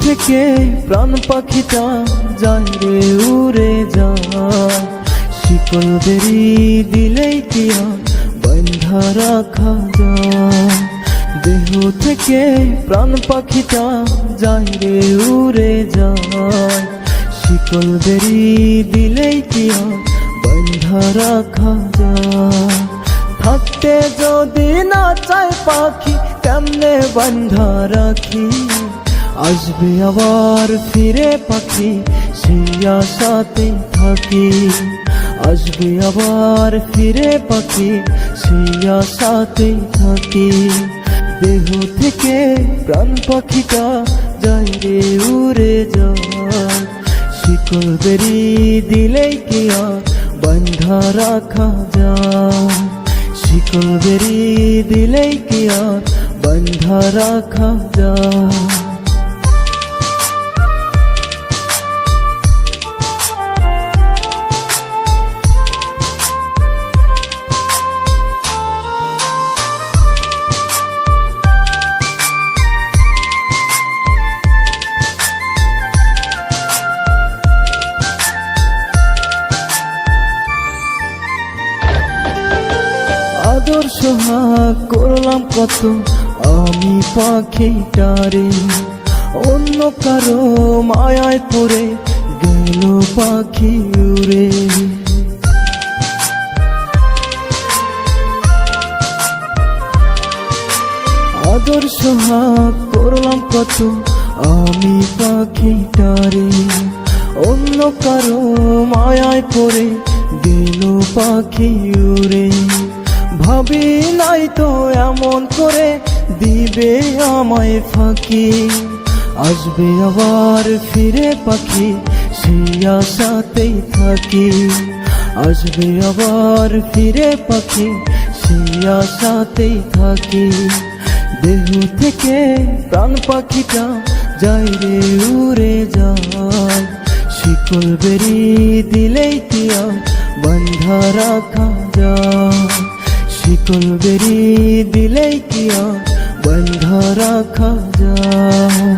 থেকে প্রাণ পাখিটা যায় রে উড়ে যায়, শিকল বেরি দিলেই কি আর বাঁধা রাখা যায়। দেহ থেকে প্রাণ পাখিটা যায় রে উড়ে যায়, শিকল বেরি দিলেই কি আর বাঁধা রাখা যায়। থাকতে যদি না চায় পাখি কেমনে বাঁধা রাখি, আসবে আবার ফিরে পাখি সেই আশাতে থাকি। আসবে আবার ফিরে পাখি সেই আশাতে থাকি। দেহ থেকে প্রাণ পাখিটা যায় রে উড়ে যায়, শিকল বেরি দিলেই কি আর বাঁধা রাখা যায়। শিকল বেরি দিলেই কি আর বাঁধা রাখা যায়। আদর সোহাগ করলাম কত আমি পাখিটারে, অন্য কারো মায়ায় পড়ে গেল পাখি উড়ে। আদর সোহাগ করলাম কত আমি পাখিটারে, অন্য কারো মায়ায় পড়ে গেল পাখি উড়ে। ভাবি নাই তো এমন করে দিবে আমায় ফাঁকি, আসবে আবার ফিরে পাখি সেই আশাতেই থাকি। আসবে আবার ফিরে পাখি সেই আশাতেই থাকি। দেহ থেকে প্রাণ পাখিটা যায় রে উড়ে যায়, শিকল বেরি দিলেই কি আর বাঁধা রাখা যায়। শিকল বেরি দিলেই কি আর বাঁধা রাখা যায়।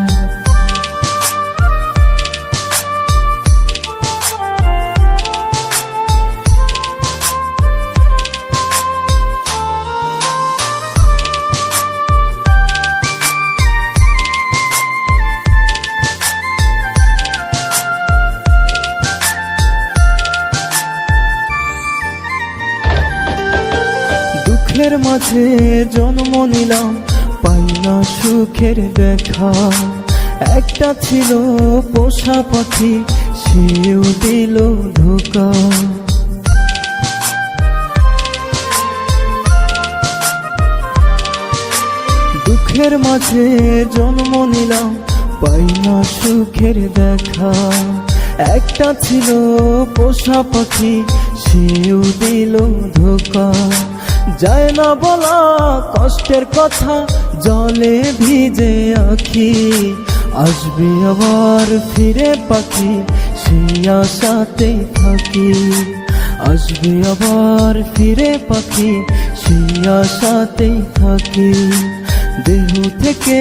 দুঃখের মাঝে জন্ম নিলাম পাই না সুখের দেখা, একটা ছিল পোষা পাখি সেও দিল ধোকা। দুঃখের মাঝে জন্ম নিলাম পাই না সুখের দেখা, একটা ছিল পোষা পাখি সেও দিল ধোকা। যায় না বলা কষ্টের কথা জলে ভিজে আখি, আসবে আবার ফিরে পাখি সেই আশাতেই থাকি। আসবে আবার ফিরে পাখি সেই আশাতেই থাকি। দেহ থেকে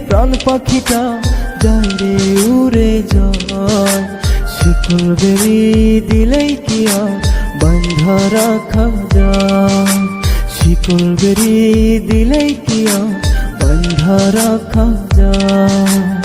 প্রাণ পাখিটা যায় রে উড়ে যায়, শিকল বেরি দিলেই কি আর বাঁধা রাখা যায়। শিকল বেরি দিলেই কি আর বাঁধা রাখা যায়।